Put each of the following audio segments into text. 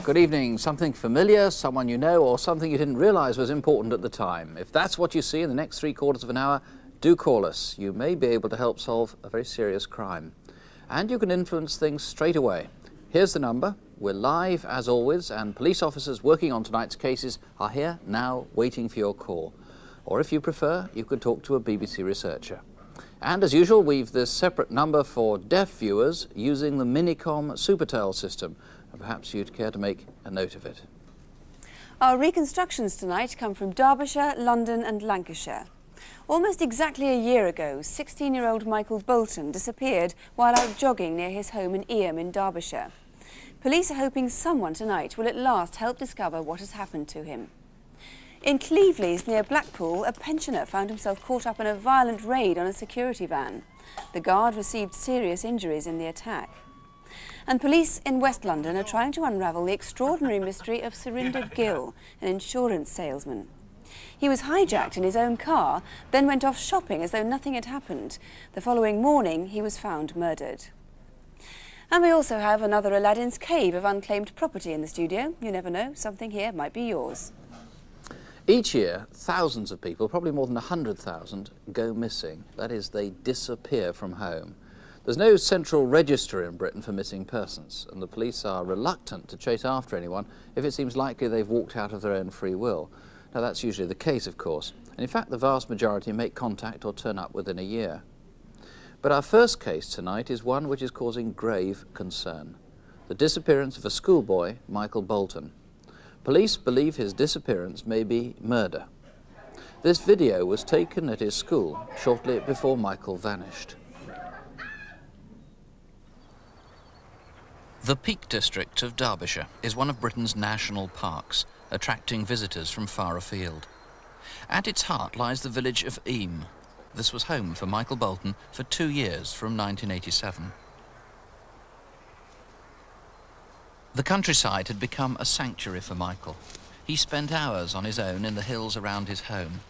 Good evening. Something familiar, someone you know, or something you didn't realise was important at the time. If that's what you see in the next 3/4 of an hour, do call us. You may be able to help solve a very serious crime. And you can influence things straight away. Here's the number. We're live, as always, and police officers working on tonight's cases are here now waiting for your call. Or if you prefer, you could talk to a BBC researcher. And as usual, we've this separate number for deaf viewers using the Minicom Supertel system. Perhaps you'd care to make a note of it. Our reconstructions tonight come from Derbyshire, London and Lancashire. Almost exactly a year ago, 16-year-old Michael Bolton disappeared while out jogging near his home in Eyam in Derbyshire. Police are hoping someone tonight will at last help discover what has happened to him. In Cleveleys near Blackpool, a pensioner found himself caught up in a violent raid on a security van. The guard received serious injuries in the attack. And police in West London are trying to unravel the extraordinary mystery of Surinder Gill, an insurance salesman. He was hijacked in his own car, then went off shopping as though nothing had happened. The following morning, he was found murdered. And we also have another Aladdin's cave of unclaimed property in the studio. You never know, something here might be yours. Each year, thousands of people, probably more than 100,000, go missing. That is, they disappear from home. There's no central register in Britain for missing persons, and the police are reluctant to chase after anyone if it seems likely they've walked out of their own free will. Now, that's usually the case, of course, and in fact the vast majority make contact or turn up within a year. But our first case tonight is one which is causing grave concern: the disappearance of a schoolboy, Michael Bolton. Police believe his disappearance may be murder. This video was taken at his school shortly before Michael vanished. The Peak District of Derbyshire is one of Britain's national parks, attracting visitors from far afield. At its heart lies the village of Eyam. This was home for Michael Bolton for 2 years, from 1987. The countryside had become a sanctuary for Michael. He spent hours on his own in the hills around his home.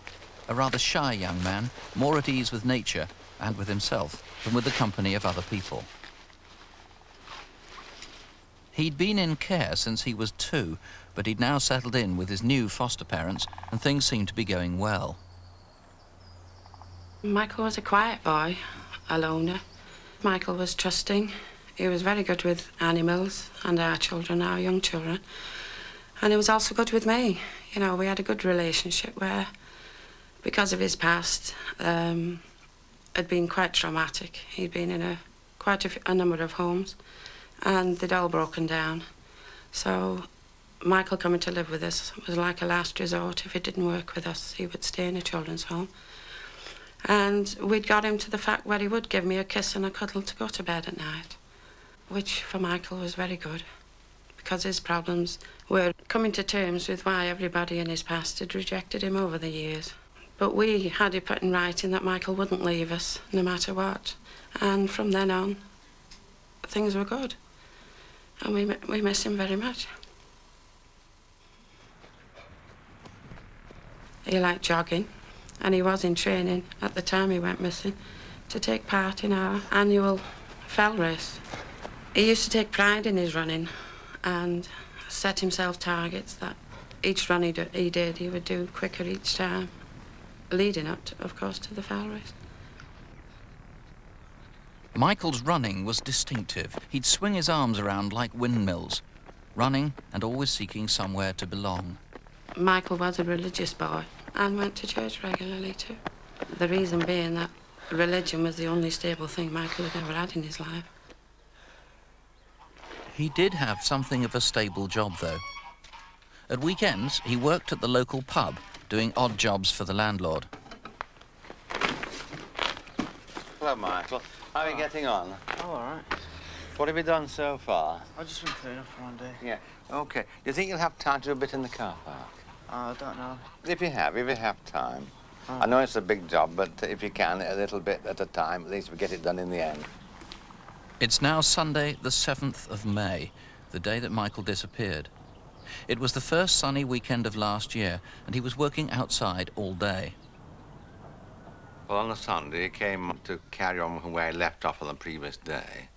A rather shy young man, more at ease with nature and with himself than with the company of other people. He'd been in care since he was 2, but he'd now settled in with his new foster parents, and things seemed to be going well. Michael was a quiet boy, a loner. Michael was trusting. He was very good with animals and our children, our young children. And he was also good with me. You know, we had a good relationship where, because of his past, had been quite traumatic. He'd been in quite a number of homes, and they'd all broken down. So Michael coming to live with us was like a last resort. If it didn't work with us, he would stay in a children's home. And we'd got him to the fact where he would give me a kiss and a cuddle to go to bed at night, which for Michael was very good, because his problems were coming to terms with why everybody in his past had rejected him over the years. But we had it put in writing that Michael wouldn't leave us, no matter what. And from then on, things were good. And we miss him very much. He liked jogging, and he was in training at the time he went missing to take part in our annual fell race. He used to take pride in his running and set himself targets that each run he did, he would do quicker each time, leading up, of course, to the fell race. Michael's running was distinctive. He'd swing his arms around like windmills, running and always seeking somewhere to belong. Michael was a religious boy and went to church regularly too. The reason being that religion was the only stable thing Michael had ever had in his life. He did have something of a stable job, though. At weekends, he worked at the local pub, doing odd jobs for the landlord. Hello, Michael. How are you getting on? Oh, all right. What have you done so far? I've just been cleaning up for one day. Yeah. OK. Do you think you'll have time to do a bit in the car park? I don't know. If you have time. Oh. I know it's a big job, but if you can, a little bit at a time, at least we get it done in the end. It's now Sunday, the 7th of May, the day that Michael disappeared. It was the first sunny weekend of last year, and he was working outside all day. Well, on the Sunday, he came to carry on from where he left off on the previous day,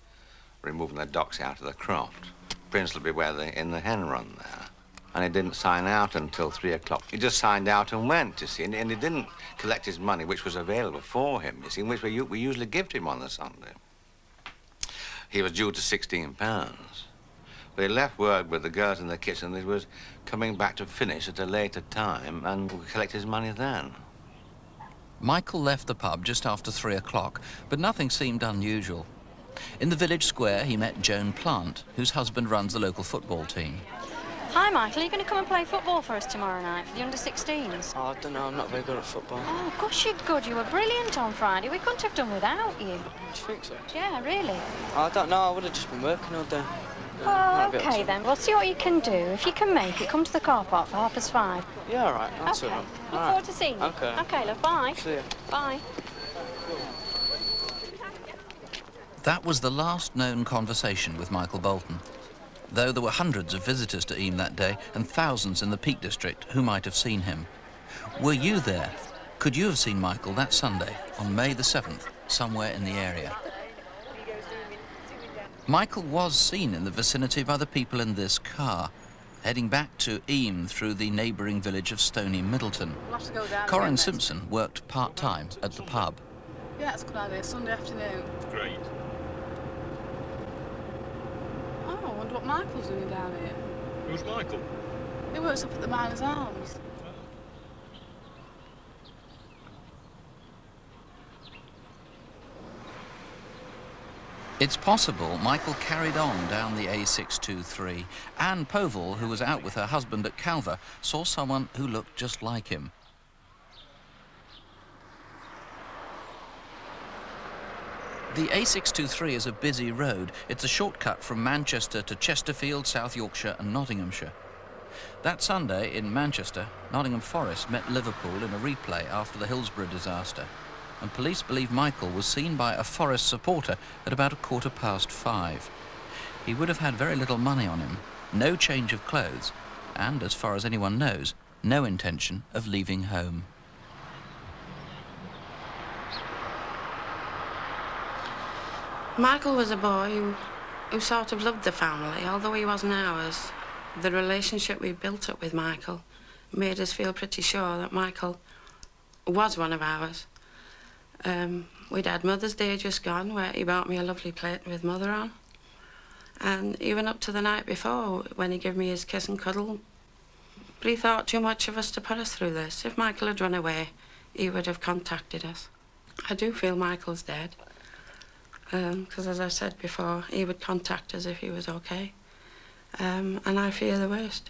removing the docks out of the croft. principally where in the hen run there. And he didn't sign out until 3 o'clock. He just signed out and went, you see, and he didn't collect his money, which was available for him, you see, which we usually give to him on the Sunday. He was due to £16. But he left word with the girls in the kitchen that he was coming back to finish at a later time and would collect his money then. Michael left the pub just after 3 o'clock, but nothing seemed unusual. In the village square, he met Joan Plant, whose husband runs the local football team. Hi, Michael. Are you going to come and play football for us tomorrow night for the under-16s? Oh, I don't know. I'm not very good at football. Oh, of course you're good. You were brilliant on Friday. We couldn't have done without you. Do you think so? Yeah, really. Oh, I don't know. I would have just been working all day. Oh, OK then. We'll see what you can do. If you can make it, come to the car park for 5:30. Yeah, all right. I'll see OK. you. Look forward to seeing you. OK. OK, love. Bye. See you. Bye. That was the last known conversation with Michael Bolton, though there were hundreds of visitors to Eyam that day and thousands in the Peak District who might have seen him. Were you there? Could you have seen Michael that Sunday, on May the 7th, somewhere in the area? Michael was seen in the vicinity by the people in this car, heading back to Eyam through the neighbouring village of Stony Middleton. We'll have to go down Corin again Simpson worked part-time at the pub. Yeah, that's a good idea. Sunday afternoon. Great. Oh, I wonder what Michael's doing down here. Who's Michael? He works up at the Miners' Arms. It's possible Michael carried on down the A623. Anne Povall, who was out with her husband at Calver, saw someone who looked just like him. The A623 is a busy road. It's a shortcut from Manchester to Chesterfield, South Yorkshire and Nottinghamshire. That Sunday in Manchester, Nottingham Forest met Liverpool in a replay after the Hillsborough disaster, and police believe Michael was seen by a Forest supporter at about 5:15. He would have had very little money on him, no change of clothes, and, as far as anyone knows, no intention of leaving home. Michael was a boy who sort of loved the family, although he wasn't ours. The relationship we built up with Michael made us feel pretty sure that Michael was one of ours. We'd had Mother's Day just gone, where he bought me a lovely plate with Mother on. And even up to the night before, when he gave me his kiss and cuddle, but he thought too much of us to put us through this. If Michael had run away, he would have contacted us. I do feel Michael's dead. Because, as I said before, he would contact us if he was okay. And I fear the worst.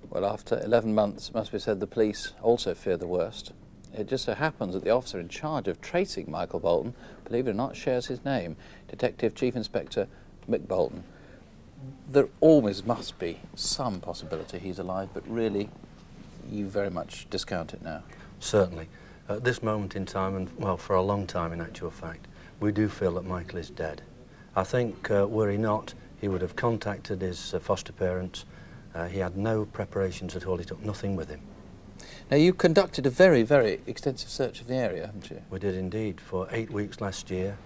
Well, after 11 months, it must be said, the police also fear the worst. It just so happens that the officer in charge of tracing Michael Bolton, believe it or not, shares his name, Detective Chief Inspector Mick Bolton. There always must be some possibility he's alive, but really, you very much discount it now. Certainly. At this moment in time, and well, for a long time in actual fact, we do feel that Michael is dead. I think, were he not, he would have contacted his foster parents. He had no preparations at all. He took nothing with him. Now, you conducted a very, very extensive search of the area, haven't you? We did indeed. For 8 weeks last year,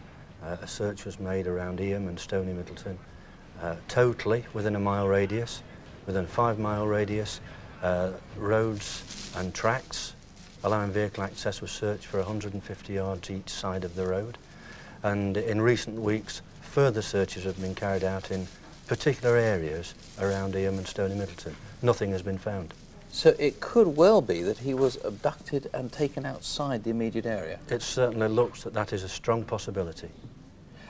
a search was made around Eyam and Stony Middleton, totally within a mile radius, within a 5-mile radius, roads and tracks, allowing vehicle access was searched for 150 yards each side of the road. And in recent weeks, further searches have been carried out in particular areas around Eyam and Stony Middleton. Nothing has been found. So it could well be that he was abducted and taken outside the immediate area? It certainly looks that that is a strong possibility.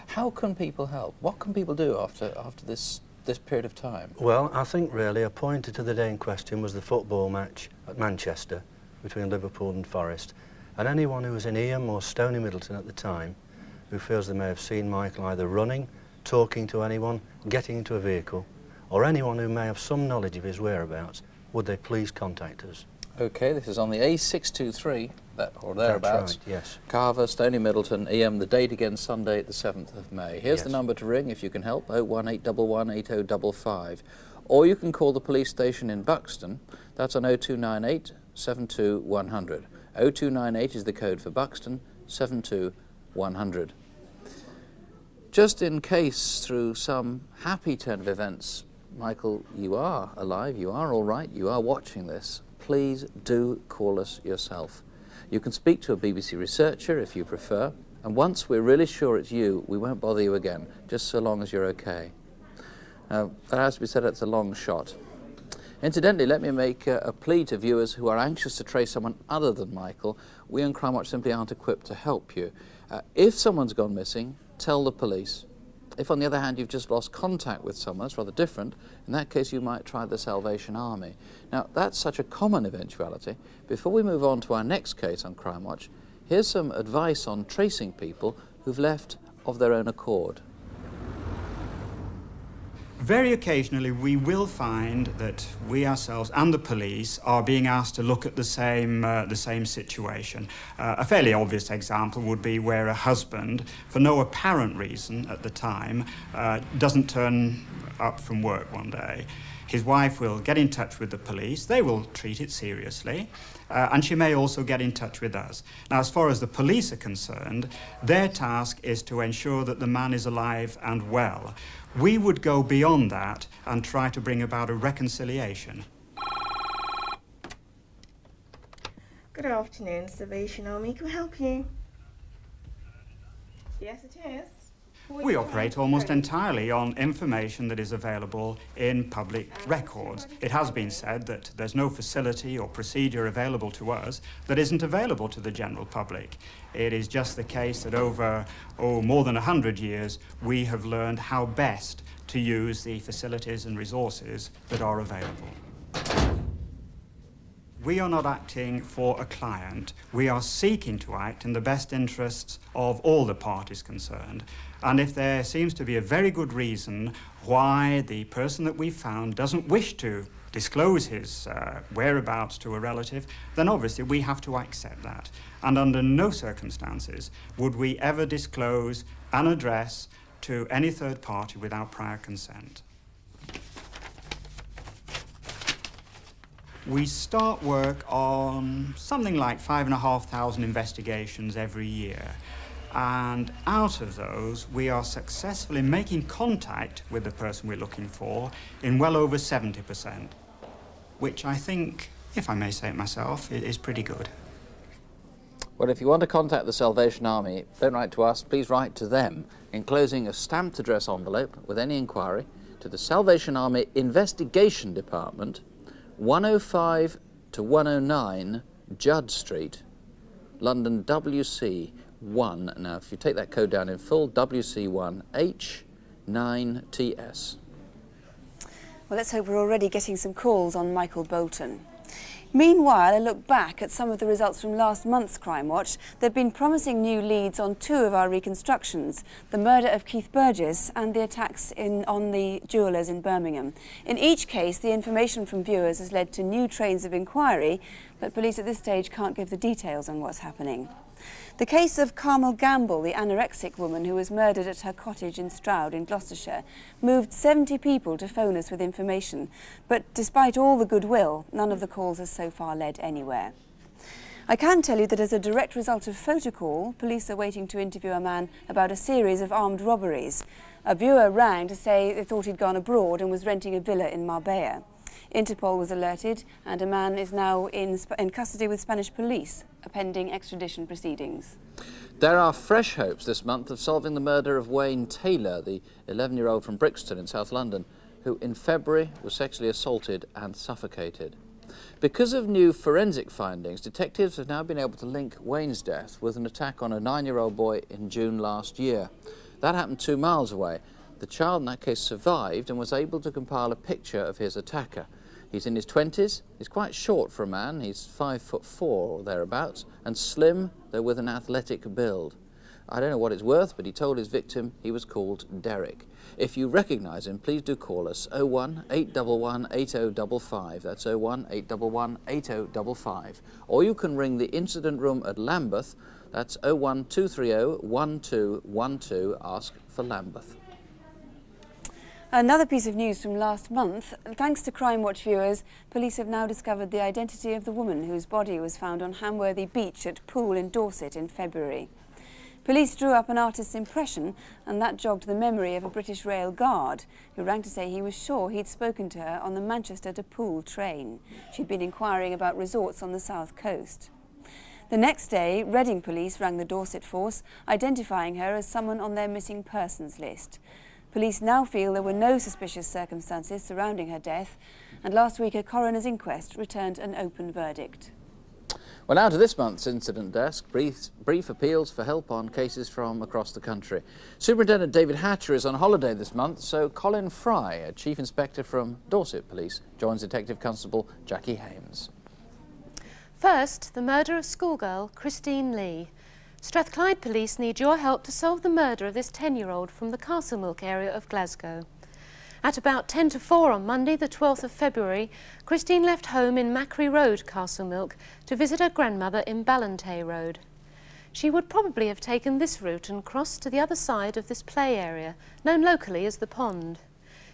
How can people help? What can people do after this period of time? Well, I think really appointed to the day in question was the football match at Manchester between Liverpool and Forest, and anyone who was in Eyam or Stony Middleton at the time who feels they may have seen Michael either running, talking to anyone, getting into a vehicle, or anyone who may have some knowledge of his whereabouts, would they please contact us? OK, this is on the A623, or thereabouts. That's right, yes. Carver, Stony Middleton, Eyam, the date again Sunday, the 7th of May. Here's Yes. the number to ring if you can help, 01811 8055. Or you can call the police station in Buxton, that's on 0298 72100. 0298 is the code for Buxton, 72100. Just in case, through some happy turn of events, Michael, you are alive, you are all right, you are watching this, please do call us yourself. You can speak to a BBC researcher if you prefer, and once we're really sure it's you, we won't bother you again, just so long as you're okay. That has to be said, it's a long shot. Incidentally, let me make a plea to viewers who are anxious to trace someone other than Michael. We in Crimewatch simply aren't equipped to help you. If someone's gone missing, tell the police. If, on the other hand, you've just lost contact with someone, that's rather different. In that case, you might try the Salvation Army. Now, that's such a common eventuality. Before we move on to our next case on Crimewatch, here's some advice on tracing people who've left of their own accord. Very occasionally we will find that we ourselves and the police are being asked to look at the same situation. A fairly obvious example would be where a husband, for no apparent reason at the time, doesn't turn up from work one day. His wife will get in touch with the police, they will treat it seriously, and she may also get in touch with us. Now, as far as the police are concerned, their task is to ensure that the man is alive and well. We would go beyond that and try to bring about a reconciliation. Good afternoon, Salvation Army. Can we help you? Yes, it is. We operate almost entirely on information that is available in public records. It has been said that there's no facility or procedure available to us that isn't available to the general public. It is just the case that over, more than 100 years, we have learned how best to use the facilities and resources that are available. We are not acting for a client. We are seeking to act in the best interests of all the parties concerned. And if there seems to be a very good reason why the person that we found doesn't wish to disclose his whereabouts to a relative, then obviously we have to accept that. And under no circumstances would we ever disclose an address to any third party without prior consent. We start work on something like 5,500 investigations every year. And out of those, we are successful in making contact with the person we're looking for in well over 70%, which I think, if I may say it myself, is pretty good. Well, if you want to contact the Salvation Army, don't write to us, please write to them, enclosing a stamped address envelope with any inquiry to the Salvation Army Investigation Department, 105 to 109 Judd Street, London WC1. Now, if you take that code down in full, WC1H9TS. Well, let's hope we're already getting some calls on Michael Bolton. Meanwhile, a look back at some of the results from last month's Crimewatch. There have been promising new leads on two of our reconstructions, the murder of Keith Burgess and the attacks on the jewellers in Birmingham. In each case, the information from viewers has led to new trains of inquiry, but police at this stage can't give the details on what's happening. The case of Carmel Gamble, the anorexic woman who was murdered at her cottage in Stroud in Gloucestershire, moved 70 people to phone us with information, but despite all the goodwill, none of the calls has so far led anywhere. I can tell you that as a direct result of photocall, police are waiting to interview a man about a series of armed robberies. A viewer rang to say they thought he'd gone abroad and was renting a villa in Marbella. Interpol was alerted and a man is now in custody with Spanish police, pending extradition proceedings. There are fresh hopes this month of solving the murder of Wayne Taylor, the 11-year-old from Brixton in South London, who in February was sexually assaulted and suffocated. Because of new forensic findings, detectives have now been able to link Wayne's death with an attack on a 9-year-old boy in June last year. That happened 2 miles away. The child in that case survived and was able to compile a picture of his attacker. He's in his 20s, he's quite short for a man, he's 5'4" or thereabouts, and slim, though with an athletic build. I don't know what it's worth, but he told his victim he was called Derek. If you recognise him, please do call us 01 811 8055. That's 01 811 8055. Or you can ring the incident room at Lambeth. That's 01 230 1212. Ask for Lambeth. Another piece of news from last month. Thanks to Crimewatch viewers, police have now discovered the identity of the woman whose body was found on Hamworthy Beach at Poole in Dorset in February. Police drew up an artist's impression, and that jogged the memory of a British Rail guard who rang to say he was sure he'd spoken to her on the Manchester to Poole train. She'd been inquiring about resorts on the south coast. The next day, Reading police rang the Dorset force, identifying her as someone on their missing persons list. Police now feel there were no suspicious circumstances surrounding her death, and last week a coroner's inquest returned an open verdict. Well, now to this month's incident desk, brief appeals for help on cases from across the country. Superintendent David Hatcher is on holiday this month, so Colin Fry, a Chief Inspector from Dorset Police, joins Detective Constable Jackie Hames. First, the murder of schoolgirl Christine Lee. Strathclyde Police need your help to solve the murder of this 10-year-old from the Castlemilk area of Glasgow. At about 10 to 4 on Monday, the 12th of February, Christine left home in Macquarie Road, Castlemilk, to visit her grandmother in Ballantay Road. She would probably have taken this route and crossed to the other side of this play area, known locally as the pond.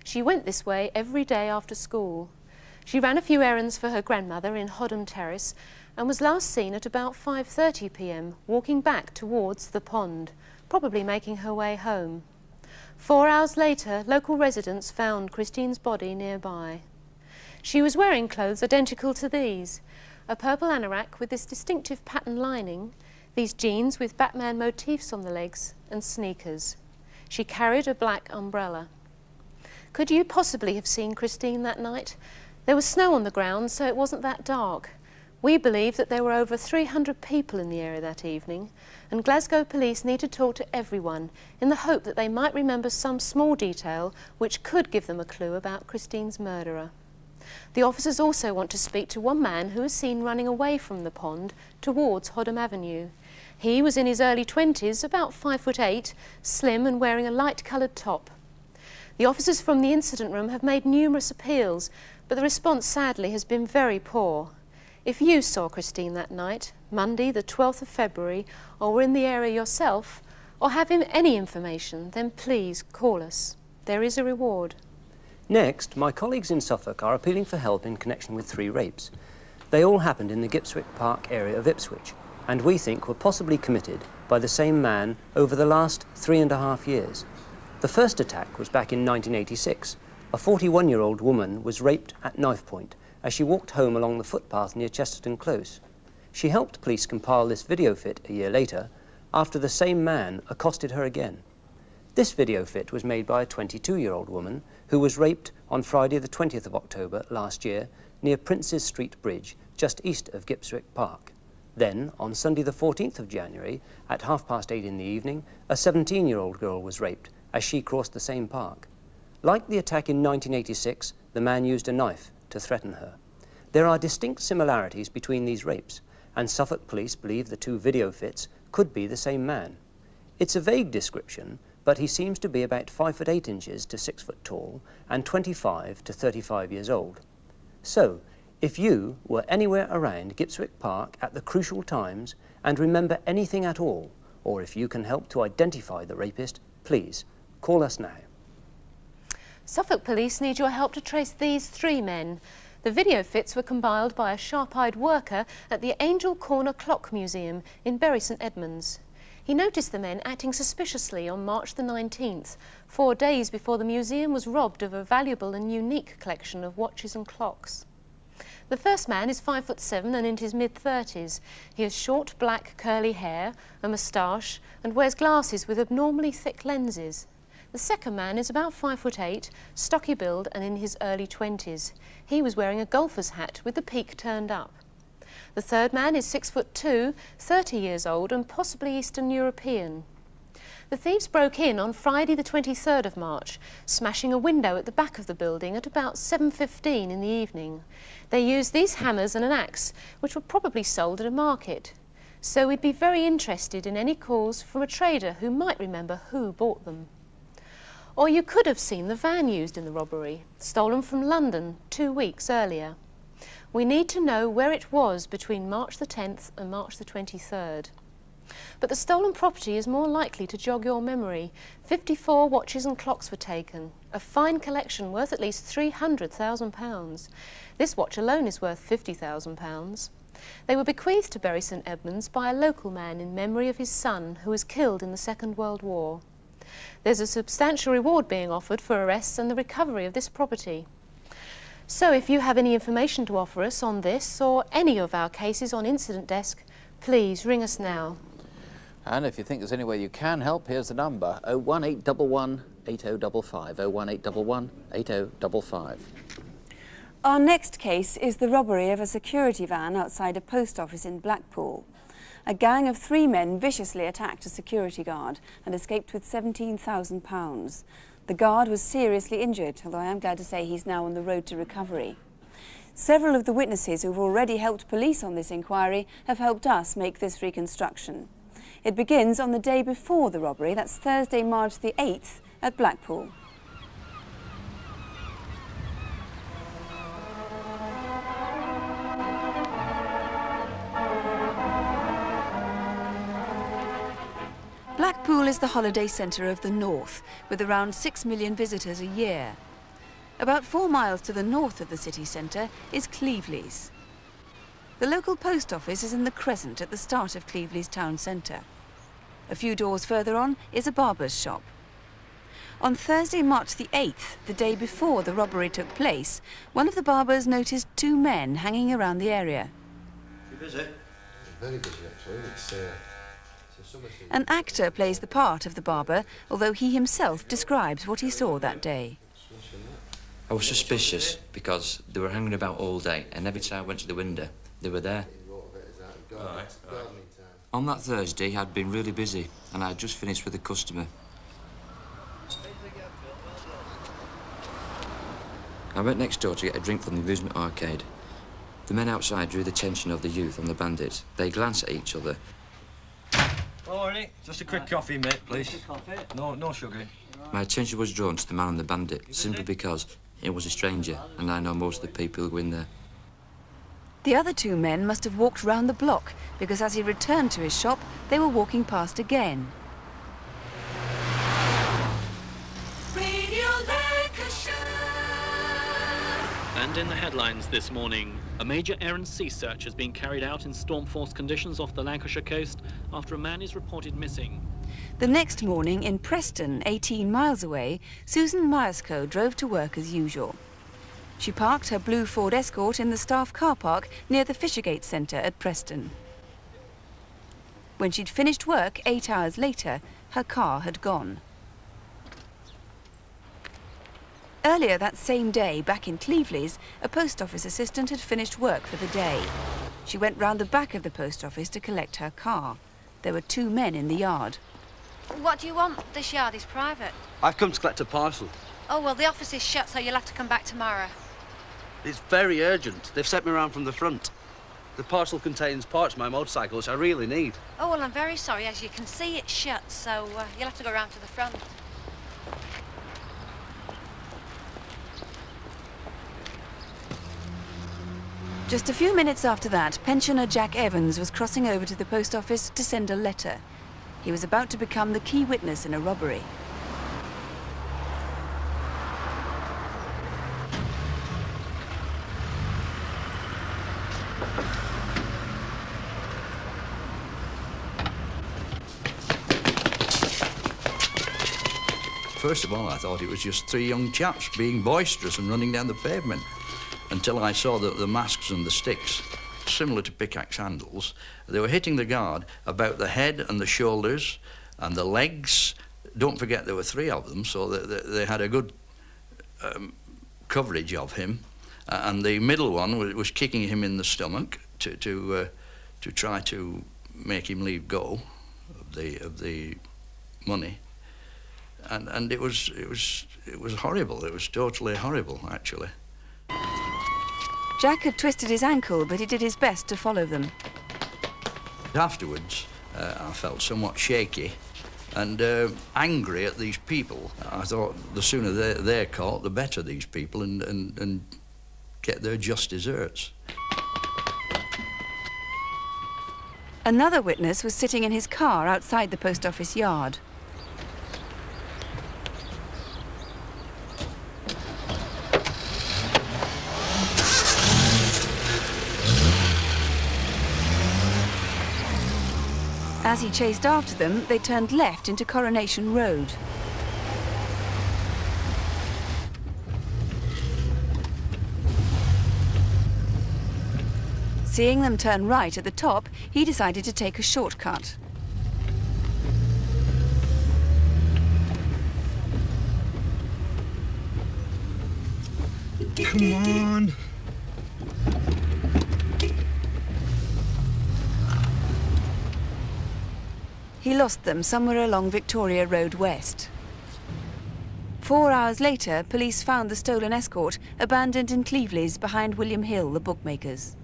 She went this way every day after school. She ran a few errands for her grandmother in Hodham Terrace and was last seen at about 5:30 p.m. walking back towards the pond, probably making her way home. 4 hours later, local residents found Christine's body nearby. She was wearing clothes identical to these, a purple anorak with this distinctive pattern lining, these jeans with Batman motifs on the legs, and sneakers. She carried a black umbrella. Could you possibly have seen Christine that night? There was snow on the ground, so it wasn't that dark. We believe that there were over 300 people in the area that evening, and Glasgow Police need to talk to everyone in the hope that they might remember some small detail which could give them a clue about Christine's murderer. The officers also want to speak to one man who was seen running away from the pond towards Hodham Avenue. He was in his early 20s, about 5'8", slim and wearing a light-coloured top. The officers from the incident room have made numerous appeals, but the response sadly has been very poor. If you saw Christine that night, Monday the 12th of February, or were in the area yourself, or have any information, then please call us. There is a reward. Next, my colleagues in Suffolk are appealing for help in connection with 3 rapes. They all happened in the Gipswick Park area of Ipswich, and we think were possibly committed by the same man over the last 3.5 years. The first attack was back in 1986. A 41-year-old woman was raped at knife point as she walked home along the footpath near Chesterton Close. She helped police compile this video fit a year later, after the same man accosted her again. This video fit was made by a 22-year-old woman who was raped on Friday the 20th of October last year near Princes Street Bridge, just east of Gipswick Park. Then, on Sunday the 14th of January, at 8:30 in the evening, a 17-year-old girl was raped as she crossed the same park. Like the attack in 1986, the man used a knife to threaten her. There are distinct similarities between these rapes, and Suffolk Police believe the 2 video fits could be the same man. It's a vague description, but he seems to be about 5'8" to 6 foot tall and 25 to 35 years old. So, if you were anywhere around Gipswick Park at the crucial times and remember anything at all, or if you can help to identify the rapist, please call us now. Suffolk Police need your help to trace these 3 men. The video fits were compiled by a sharp-eyed worker at the Angel Corner Clock Museum in Bury St Edmunds. He noticed the men acting suspiciously on March the 19th, 4 days before the museum was robbed of a valuable and unique collection of watches and clocks. The first man is 5'7" and in his mid-30s. He has short black curly hair, a moustache, and wears glasses with abnormally thick lenses. The second man is about 5'8", stocky build and in his early 20s. He was wearing a golfer's hat with the peak turned up. The third man is 6'2", 30 years old and possibly Eastern European. The thieves broke in on Friday the 23rd of March, smashing a window at the back of the building at about 7:15 in the evening. They used these hammers and an axe, which were probably sold at a market. So we'd be very interested in any calls from a trader who might remember who bought them. Or you could have seen the van used in the robbery, stolen from London 2 weeks earlier. We need to know where it was between March the 10th and March the 23rd. But the stolen property is more likely to jog your memory. 54 watches and clocks were taken, a fine collection worth at least £300,000. This watch alone is worth £50,000. They were bequeathed to Bury St Edmunds by a local man in memory of his son, who was killed in the Second World War. There's a substantial reward being offered for arrests and the recovery of this property. So if you have any information to offer us on this or any of our cases on Incident Desk, please ring us now. And if you think there's any way you can help, here's the number: 01811 8055, 01811 8055. Our next case is the robbery of a security van outside a post office in Blackpool. A gang of 3 men viciously attacked a security guard and escaped with £17,000. The guard was seriously injured, although I am glad to say he's now on the road to recovery. Several of the witnesses who've already helped police on this inquiry have helped us make this reconstruction. It begins on the day before the robbery, that's Thursday, March the 8th, at Blackpool. Blackpool is the holiday centre of the north, with around 6 million visitors a year. About 4 miles to the north of the city centre is Cleveley's. The local post office is in the Crescent at the start of Cleveley's town centre. A few doors further on is a barber's shop. On Thursday, March the 8th, the day before the robbery took place, one of the barbers noticed 2 men hanging around the area. You busy? Very busy, actually. An actor plays the part of the barber, although he himself describes what he saw that day. I was suspicious because they were hanging about all day, and every time I went to the window, they were there. On that Thursday, I'd been really busy, and I'd just finished with a customer. I went next door to get a drink from the amusement arcade. The men outside drew the attention of the youth and the bandits. They glanced at each other. Oh, Ernie, just a quick coffee, mate, please. No sugar. My attention was drawn to the man and the bandit, simply because he was a stranger, and I know most of the people who go in there. The other 2 men must have walked round the block, because as he returned to his shop, they were walking past again. And in the headlines this morning, a major air and sea search has been carried out in storm-force conditions off the Lancashire coast after a man is reported missing. The next morning in Preston, 18 miles away, Susan Myerscough drove to work as usual. She parked her blue Ford Escort in the staff car park near the Fishergate Centre at Preston. When she'd finished work 8 hours later, her car had gone. Earlier that same day, back in Cleveley's, a post office assistant had finished work for the day. She went round the back of the post office to collect her car. There were 2 men in the yard. What do you want? This yard is private. I've come to collect a parcel. Oh, well, the office is shut, so you'll have to come back tomorrow. It's very urgent. They've sent me around from the front. The parcel contains parts of my motorcycle, which I really need. Oh, well, I'm very sorry. As you can see, it's shut, so you'll have to go round to the front. Just a few minutes after that, pensioner Jack Evans was crossing over to the post office to send a letter. He was about to become the key witness in a robbery. First of all, I thought it was just 3 young chaps being boisterous and running down the pavement, until I saw the masks and the sticks, similar to pickaxe handles. They were hitting the guard about the head and the shoulders and the legs. Don't forget there were 3 of them, so they had a good coverage of him. And the middle one was kicking him in the stomach to try to make him leave go of the money. And it was horrible. It was totally horrible, actually. Jack had twisted his ankle, but he did his best to follow them. Afterwards, I felt somewhat shaky and angry at these people. I thought the sooner they're caught, the better, these people, and get their just deserts. Another witness was sitting in his car outside the post office yard. As he chased after them, they turned left into Coronation Road. Seeing them turn right at the top, he decided to take a shortcut. Come on. He lost them somewhere along Victoria Road West. 4 hours later, police found the stolen escort abandoned in Cleveleys behind William Hill, the bookmakers.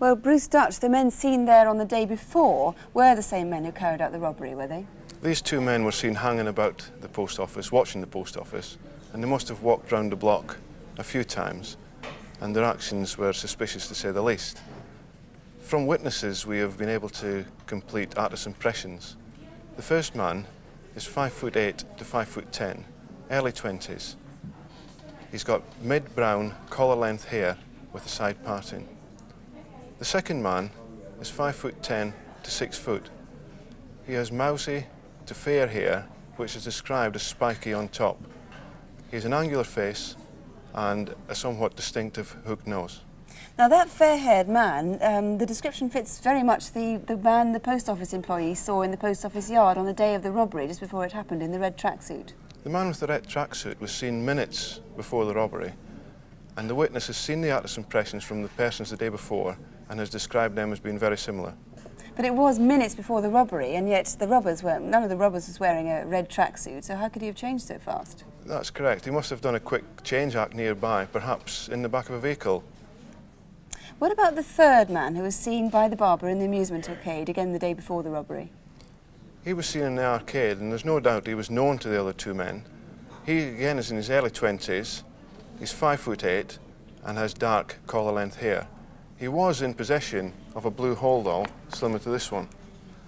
Well, Bruce Dutch, the men seen there on the day before were the same men who carried out the robbery, were they? These two men were seen hanging about the post office, watching the post office, and they must have walked round the block a few times, and their actions were suspicious to say the least. From witnesses, we have been able to complete artist impressions. The first man is 5'8" to 5'10", early 20s. He's got mid-brown, collar-length hair with a side parting. The second man is 5'10" to 6 foot. He has mousy to fair hair, which is described as spiky on top. He has an angular face and a somewhat distinctive hooked nose. Now that fair-haired man, the description fits very much the man the post office employee saw in the post office yard on the day of the robbery, just before it happened, in the red tracksuit. The man with the red tracksuit was seen minutes before the robbery, and the witness has seen the artist impressions from the persons the day before and has described them as being very similar. But it was minutes before the robbery, and yet the robbers weren't. None of the robbers was wearing a red tracksuit, so how could he have changed so fast? That's correct. He must have done a quick change act nearby, perhaps in the back of a vehicle. What about the third man who was seen by the barber in the amusement arcade, again the day before the robbery? He was seen in the arcade, and there's no doubt he was known to the other two men. He, again, is in his early 20s. He's 5'8" and has dark collar-length hair. He was in possession of a blue holdall, similar to this one.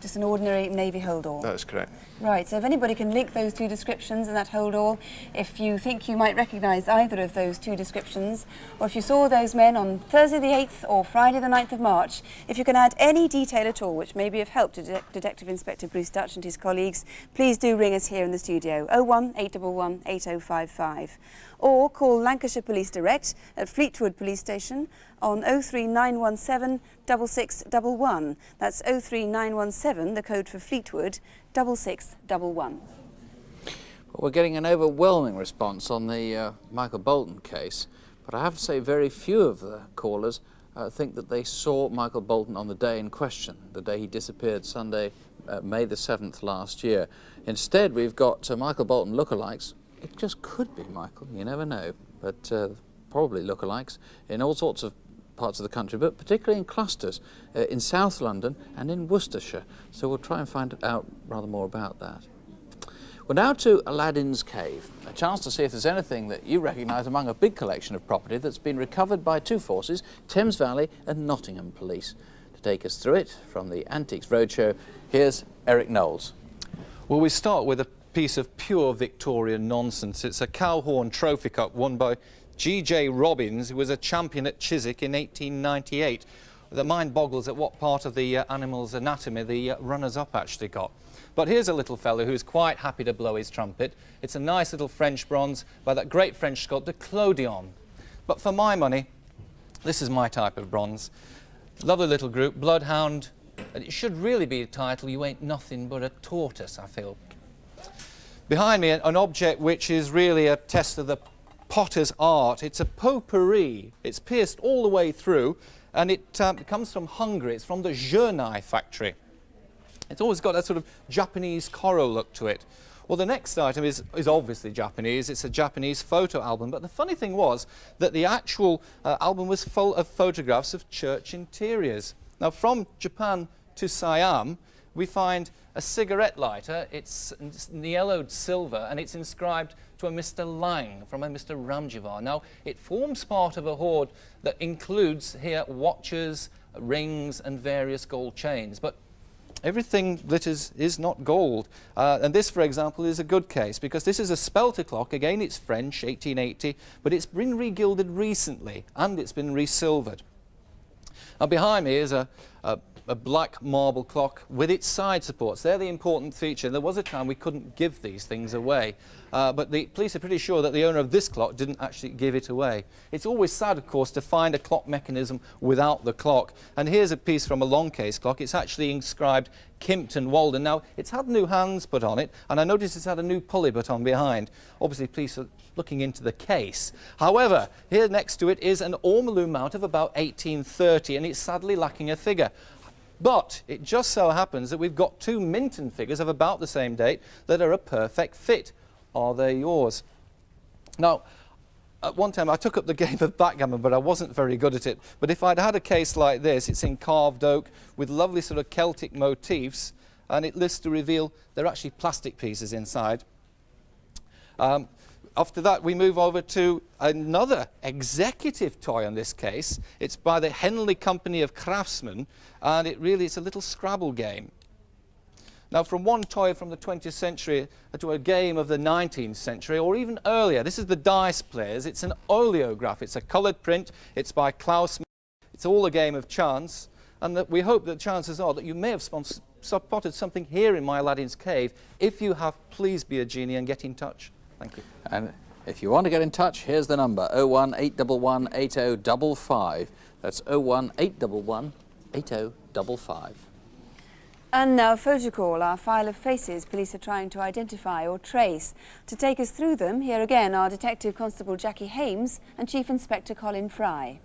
Just an ordinary navy holdall? That is correct. Right, so if anybody can link those two descriptions and that holdall, if you think you might recognise either of those two descriptions, or if you saw those men on Thursday the 8th or Friday the 9th of March, if you can add any detail at all which may be of help to Detective Inspector Bruce Dutch and his colleagues, please do ring us here in the studio, 01 811 8055. Or call Lancashire Police Direct at Fleetwood Police Station on 03917 6611. That's 03917, the code for Fleetwood, 6611. Well, we're getting an overwhelming response on the Michael Bolton case, but I have to say very few of the callers think that they saw Michael Bolton on the day in question, the day he disappeared, Sunday, May the 7th last year. Instead, we've got Michael Bolton lookalikes. It just could be Michael, you never know, but probably lookalikes in all sorts of parts of the country, but particularly in clusters in South London and in Worcestershire. So we'll try and find out rather more about that. We're now to Aladdin's Cave, a chance to see if there's anything that you recognise among a big collection of property that's been recovered by two forces, Thames Valley and Nottingham Police. To take us through it from the Antiques Roadshow, here's Eric Knowles. Well, we start with a piece of pure Victorian nonsense. It's a Cowhorn Trophy Cup won by G.J. Robbins, who was a champion at Chiswick in 1898. The mind boggles at what part of the animal's anatomy the runners-up actually got. But here's a little fellow who's quite happy to blow his trumpet. It's a nice little French bronze by that great French sculptor Clodion. But for my money, this is my type of bronze. Lovely little group, Bloodhound. It should really be a title, You Ain't Nothing But a Tortoise, I feel. Behind me, an object which is really a test of the potter's art. It's a potpourri. It's pierced all the way through, and it comes from Hungary. It's from the Jernai factory. It's always got that sort of Japanese Koro look to it. Well, the next item is obviously Japanese. It's a Japanese photo album. But the funny thing was that the actual album was full of photographs of church interiors. Now, from Japan to Siam, we find a cigarette lighter. It's yellowed silver, and it's inscribed to a Mr. Lang from a Mr. Ramjivar. Now, it forms part of a hoard that includes here watches, rings, and various gold chains. But everything that is not gold. And this, for example, is a good case, because this is a Spelter clock. Again, it's French, 1880, but it's been regilded recently, and it's been resilvered. Now, behind me is a a black marble clock with its side supports. They're the important feature. There was a time we couldn't give these things away, but the police are pretty sure that the owner of this clock didn't actually give it away. It's always sad, of course, to find a clock mechanism without the clock. And here's a piece from a long case clock. It's actually inscribed Kimpton Walden. Now, it's had new hands put on it, and I noticed it's had a new pulley put on behind. Obviously, police are looking into the case. However, here next to it is an ormolu mount of about 1830, and it's sadly lacking a figure. But it just so happens that we've got two Minton figures of about the same date that are a perfect fit. Are they yours? Now, at one time I took up the game of backgammon, but I wasn't very good at it. But if I'd had a case like this, it's in carved oak with lovely sort of Celtic motifs, and it lists to reveal they're actually plastic pieces inside. After that, we move over to another executive toy on this case. It's by the Henley Company of Craftsmen, and it's a little Scrabble game. Now, from one toy from the 20th century to a game of the 19th century, or even earlier, this is the Dice Players. It's an oleograph. It's a coloured print. It's by Klaus. It's all a game of chance, and that we hope that chances are that you may have spotted something here in my Aladdin's cave. If you have, please be a genie and get in touch. Thank you. And if you want to get in touch, here's the number, 01811 8055. That's 01811 8055. And now photo call, our file of faces police are trying to identify or trace. To take us through them, here again are Detective Constable Jackie Hames and Chief Inspector Colin Fry.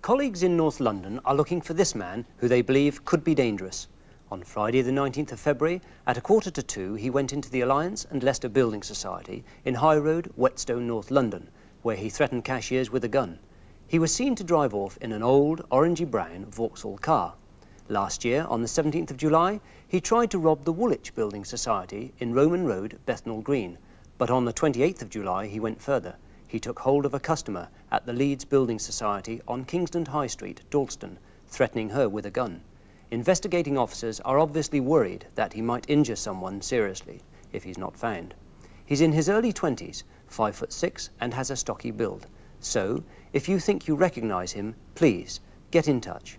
Colleagues in North London are looking for this man who they believe could be dangerous. On Friday the 19th of February, at 1:45, he went into the Alliance and Leicester Building Society in High Road, Whetstone, North London, where he threatened cashiers with a gun. He was seen to drive off in an old, orangey-brown Vauxhall car. Last year, on the 17th of July, he tried to rob the Woolwich Building Society in Roman Road, Bethnal Green. But on the 28th of July, he went further. He took hold of a customer at the Leeds Building Society on Kingston High Street, Dalston, threatening her with a gun. Investigating officers are obviously worried that he might injure someone seriously if he's not found. He's in his early 20s, 5'6", and has a stocky build. So, if you think you recognise him, please get in touch.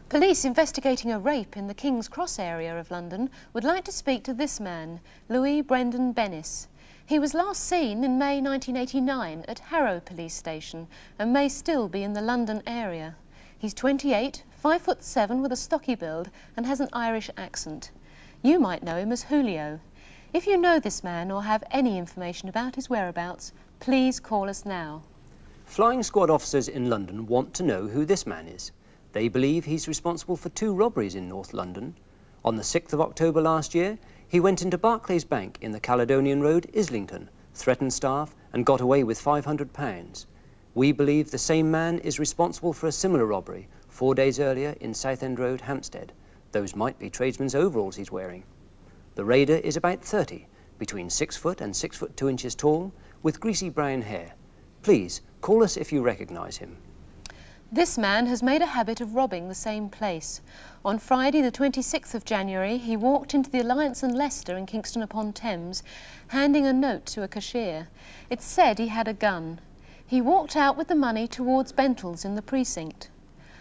Police investigating a rape in the King's Cross area of London would like to speak to this man, Louis Brendan Bennis. He was last seen in May 1989 at Harrow Police Station and may still be in the London area. He's 28, 5'7" with a stocky build and has an Irish accent. You might know him as Julio. If you know this man or have any information about his whereabouts, please call us now. Flying squad officers in London want to know who this man is. They believe he's responsible for 2 robberies in North London. On the 6th of October last year, he went into Barclays Bank in the Caledonian Road, Islington, threatened staff and got away with £500. We believe the same man is responsible for a similar robbery 4 days earlier in Southend Road, Hampstead. Those might be tradesman's overalls he's wearing. The raider is about 30, between 6 foot and 6 foot 2 inches tall, with greasy brown hair. Please, call us if you recognise him. This man has made a habit of robbing the same place. On Friday the 26th of January, he walked into the Alliance and Leicester in Kingston upon Thames, handing a note to a cashier. It said he had a gun. He walked out with the money towards Bentall's in the precinct.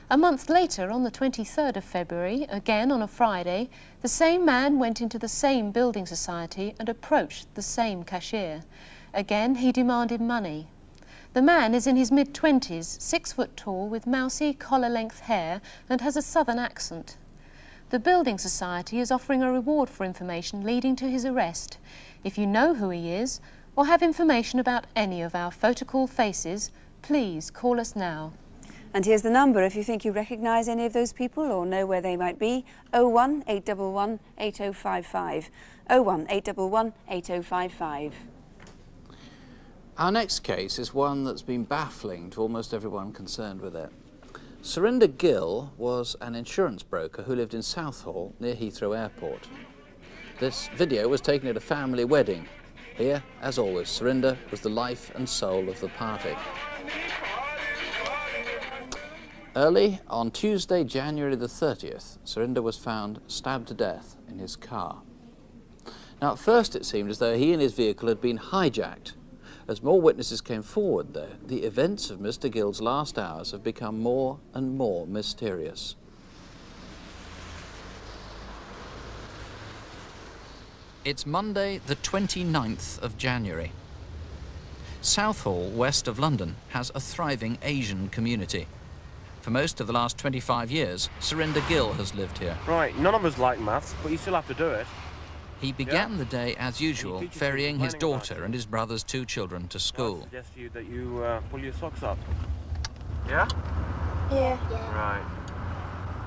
A month later, on the 23rd of February, again on a Friday, the same man went into the same building society and approached the same cashier. Again, he demanded money. The man is in his mid-20s, 6 foot tall, with mousy, collar-length hair and has a southern accent. The building society is offering a reward for information leading to his arrest. If you know who he is, or have information about any of our photocall faces, please call us now. And here's the number if you think you recognise any of those people or know where they might be, 01811 8055. 01811 8055. Our next case is one that's been baffling to almost everyone concerned with it. Surinder Gill was an insurance broker who lived in Southall near Heathrow Airport. This video was taken at a family wedding. Here, as always, Surinder was the life and soul of the party. Early on Tuesday, January the 30th, Surinder was found stabbed to death in his car. Now, at first it seemed as though he and his vehicle had been hijacked. As more witnesses came forward, though, the events of Mr. Gill's last hours have become more and more mysterious. It's Monday, the 29th of January. Southall, west of London, has a thriving Asian community. For most of the last 25 years, Surinder Gill has lived here. Right, none of us like maths, but you still have to do it. He began the day as usual, ferrying his daughter and his brother's 2 children to school. I suggest to you that you pull your socks up. Yeah? Yeah. Right.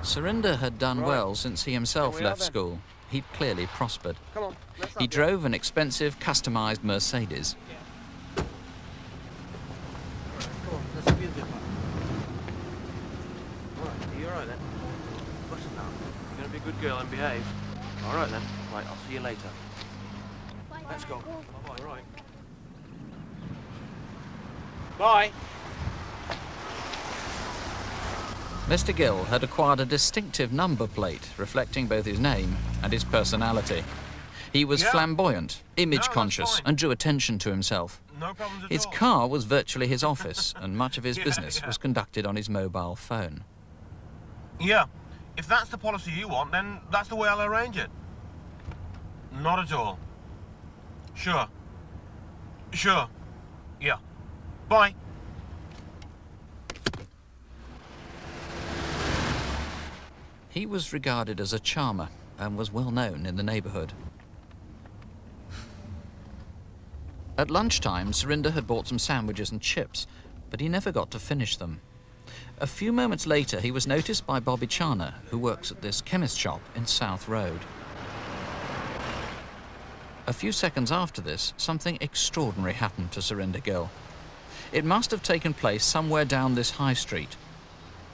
Surinder had done well since he himself left school. He'd clearly prospered. Come on, He drove an expensive, customised Mercedes. Come on, let's have your zip up. Alright, are you alright then? Listen now, you're going to be a good girl and behave. Alright then, right, I'll see you later. Let's go. Bye-bye, right. Bye. Mr. Gill had acquired a distinctive number plate reflecting both his name and his personality. He was flamboyant, image-conscious, and drew attention to himself. No problems at His all. car was virtually his office, and much of his business was conducted on his mobile phone. Yeah, if that's the policy you want, then that's the way I'll arrange it. Not at all. Sure. Sure. Yeah. Bye. He was regarded as a charmer and was well known in the neighbourhood. At lunchtime, Surinder had bought some sandwiches and chips, but he never got to finish them. A few moments later, he was noticed by Bobby Chana, who works at this chemist shop in South Road. A few seconds after this, something extraordinary happened to Surinder Gill. It must have taken place somewhere down this high street.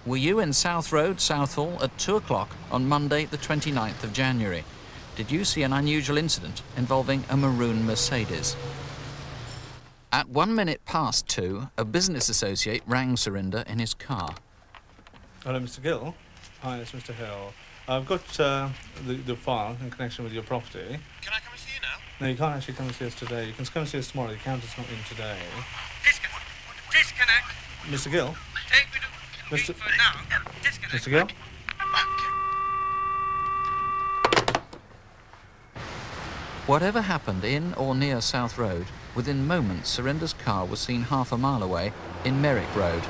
Were you in South Road, Southall, at 2 o'clock on Monday, the 29th of January? Did you see an unusual incident involving a maroon Mercedes? At 2:01, a business associate rang Surinder in his car. Hello, Mr. Gill. Hi, it's Mr. Hill. I've got the file in connection with your property. Can I come and see you now? No, you can't actually come and see us today. You can come and see us tomorrow. The accountant's not in today. Disconnect. Mr. Gill? Mr. For now. Disconnect. Mr. Gill? Whatever happened in or near South Road, within moments Surinder's car was seen half a mile away in Merrick Road.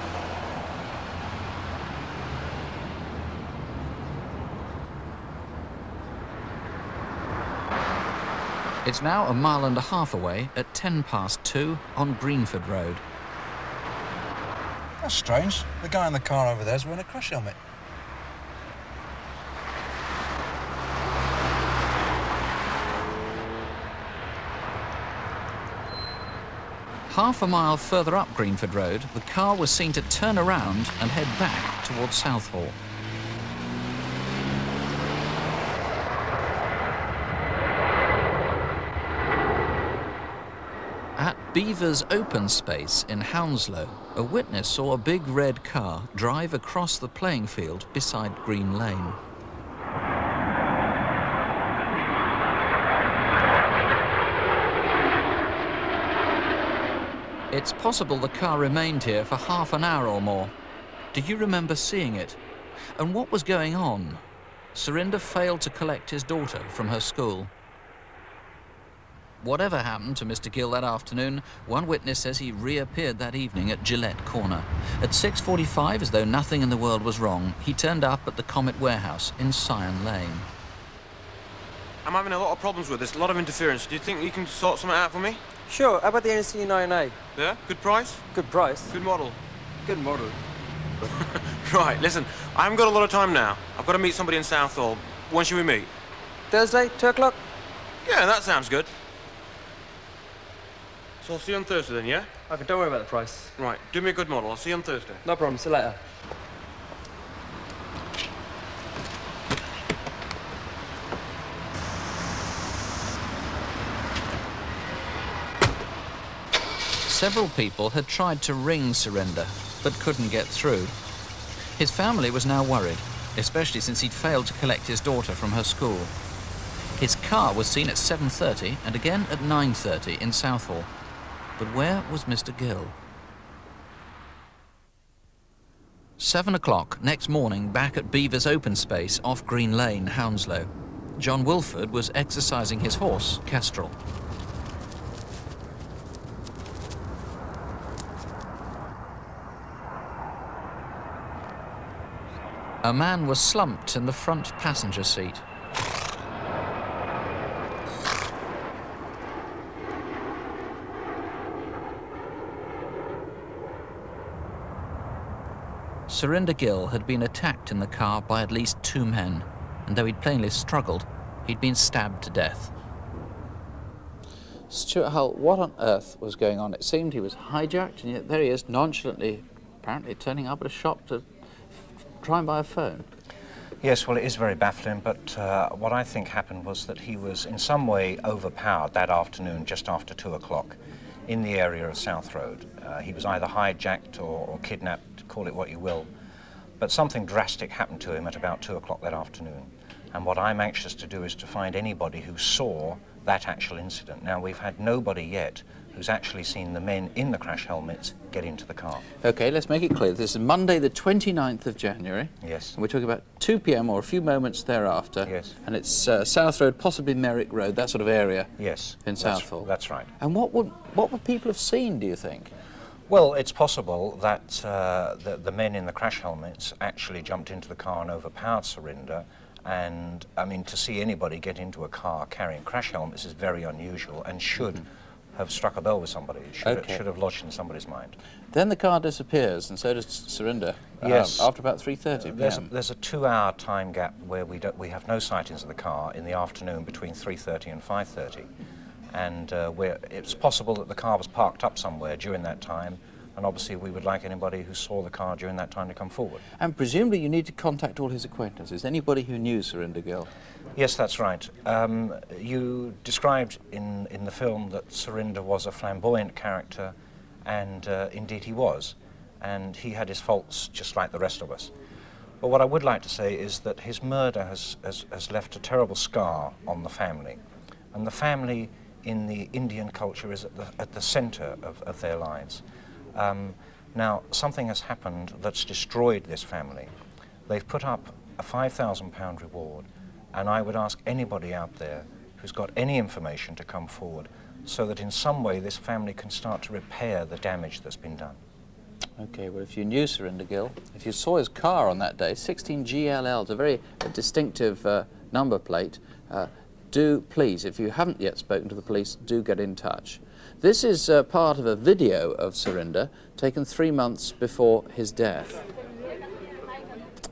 It's now a mile and a half away at 2:10 on Greenford Road. That's strange. The guy in the car over there's wearing a crash helmet. Half a mile further up Greenford Road, the car was seen to turn around and head back towards Southall. At Beaver's open space in Hounslow, a witness saw a big red car drive across the playing field beside Green Lane. It's possible the car remained here for half an hour or more. Do you remember seeing it? And what was going on? Surinder failed to collect his daughter from her school. Whatever happened to Mr. Gill that afternoon, one witness says he reappeared that evening at Gillette Corner. At 6:45, as though nothing in the world was wrong, he turned up at the Comet Warehouse in Scion Lane. I'm having a lot of problems with this, a lot of interference. Do you think you can sort something out for me? Sure, how about the NC 9A? Yeah? Good price? Good price. Good model? Good model. Right, listen, I haven't got a lot of time now. I've got to meet somebody in Southall. When should we meet? Thursday, 2 o'clock? Yeah, that sounds good. So I'll see you on Thursday then, yeah? Okay, don't worry about the price. Right, do me a good model. I'll see you on Thursday. No problem, see you later. Several people had tried to ring Surinder, but couldn't get through. His family was now worried, especially since he'd failed to collect his daughter from her school. His car was seen at 7:30 and again at 9:30 in Southall. But where was Mr. Gill? 7 o'clock next morning, back at Beaver's open space off Green Lane, Hounslow. John Wilford was exercising his horse, Kestrel. A man was slumped in the front passenger seat. Surinder Gill had been attacked in the car by at least 2 men, and though he'd plainly struggled, he'd been stabbed to death. Stuart Hull, what on earth was going on? It seemed he was hijacked, and yet there he is, nonchalantly, apparently turning up at a shop to try and buy a phone. Yes, well, it is very baffling, but what I think happened was that he was in some way overpowered that afternoon, just after 2 o'clock, in the area of South Road. He was either hijacked or kidnapped, call it what you will, but something drastic happened to him at about 2 o'clock that afternoon. And what I'm anxious to do is to find anybody who saw that actual incident. Now, we've had nobody yet who's actually seen the men in the crash helmets get into the car. OK, let's make it clear. This is Monday the 29th of January. Yes. And we're talking about 2 p.m. or a few moments thereafter. Yes. And it's South Road, possibly Merrick Road, that sort of area. Yes. In Southall. That's right. And what would people have seen, do you think? Well, it's possible that the men in the crash helmets actually jumped into the car and overpowered Surinder. And, I mean, to see anybody get into a car carrying crash helmets is very unusual and should have struck a bell with somebody. It should have lodged in somebody's mind. Then the car disappears, and so does Surinder. Yes. After about 3:30 p.m. There's a 2-hour time gap where we have no sightings of the car in the afternoon between 3:30 and 5:30. And it's possible that the car was parked up somewhere during that time, and obviously we would like anybody who saw the car during that time to come forward. And presumably you need to contact all his acquaintances, anybody who knew Surinder Gill. Yes, that's right. You described in the film that Surinder was a flamboyant character, and indeed he was. And he had his faults just like the rest of us. But what I would like to say is that his murder has left a terrible scar on the family. And the family in the Indian culture is at the centre of their lives. Now, something has happened that's destroyed this family. They've put up a £5,000 reward, and I would ask anybody out there who's got any information to come forward so that in some way this family can start to repair the damage that's been done. OK, well, if you knew Surinder Gill, if you saw his car on that day, 16 GLL, it's a very distinctive number plate, do please, if you haven't yet spoken to the police, do get in touch. This is part of a video of Surinder taken 3 months before his death.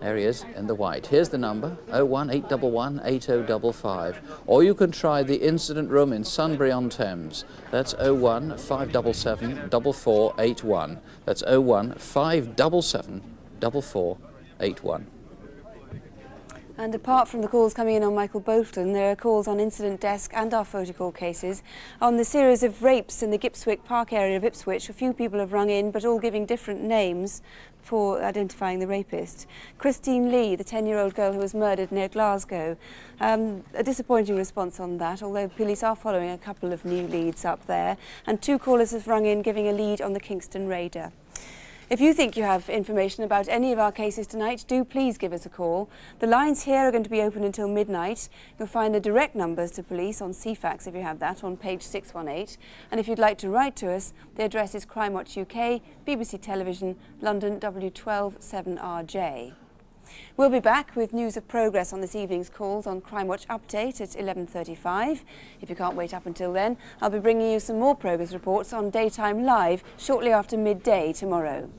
There he is in the white. Here's the number, 01811 8055. Or you can try the incident room in Sunbury-on-Thames. That's 01577 4481. That's 01577 4481. And apart from the calls coming in on Michael Bolton, there are calls on incident desk and our photocall cases. On the series of rapes in the Gipswick Park area of Ipswich, a few people have rung in, but all giving different names for identifying the rapist. Christine Lee, the 10-year-old girl who was murdered near Glasgow. A disappointing response on that, although police are following a couple of new leads up there. And 2 callers have rung in giving a lead on the Kingston Raider. If you think you have information about any of our cases tonight, do please give us a call. The lines here are going to be open until midnight. You'll find the direct numbers to police on CFAX, if you have that, on page 618. And if you'd like to write to us, the address is Crimewatch UK, BBC Television, London W12 7RJ. We'll be back with news of progress on this evening's calls on Crimewatch Update at 11:35. If you can't wait up until then, I'll be bringing you some more progress reports on Daytime Live shortly after midday tomorrow.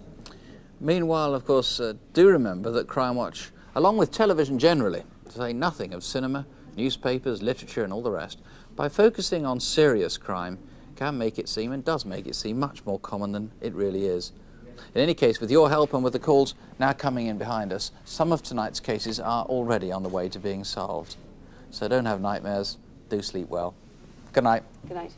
Meanwhile, of course, do remember that Crimewatch, along with television generally, to say nothing of cinema, newspapers, literature and all the rest, by focusing on serious crime, can make it seem, and does make it seem, much more common than it really is. In any case, with your help and with the calls now coming in behind us, some of tonight's cases are already on the way to being solved. So don't have nightmares, do sleep well. Good night. Good night.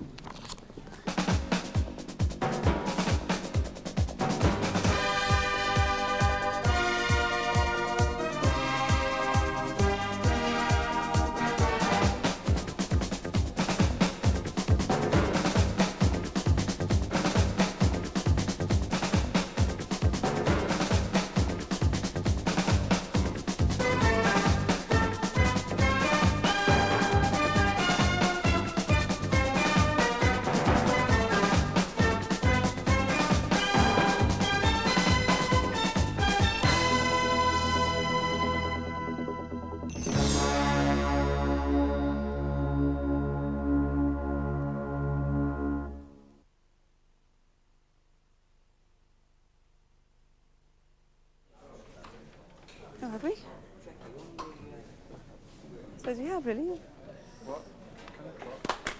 Oh, brilliant.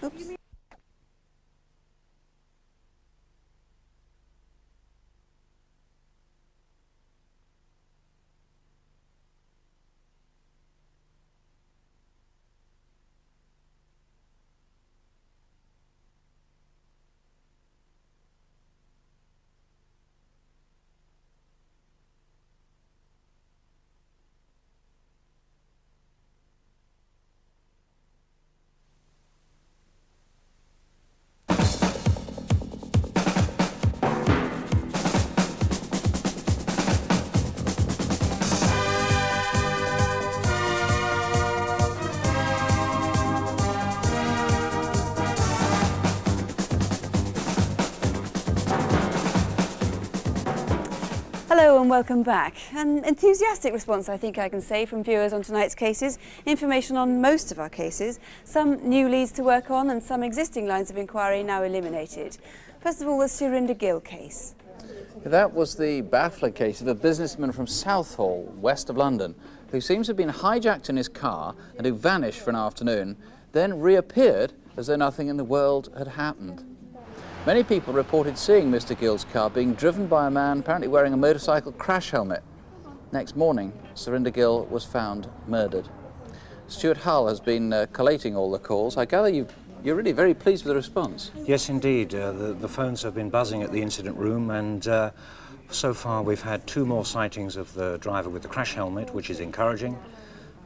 Oops. Hello and welcome back. An enthusiastic response, I think I can say, from viewers on tonight's cases. Information on most of our cases, some new leads to work on and some existing lines of inquiry now eliminated. First of all, the Surinder Gill case. That was the baffling case of a businessman from Southall, west of London, who seems to have been hijacked in his car and who vanished for an afternoon, then reappeared as though nothing in the world had happened. Many people reported seeing Mr. Gill's car being driven by a man apparently wearing a motorcycle crash helmet. Next morning, Surinder Gill was found murdered. Stuart Hull has been collating all the calls. I gather you're really very pleased with the response. Yes, indeed. The phones have been buzzing at the incident room, and so far we've had 2 more sightings of the driver with the crash helmet, which is encouraging.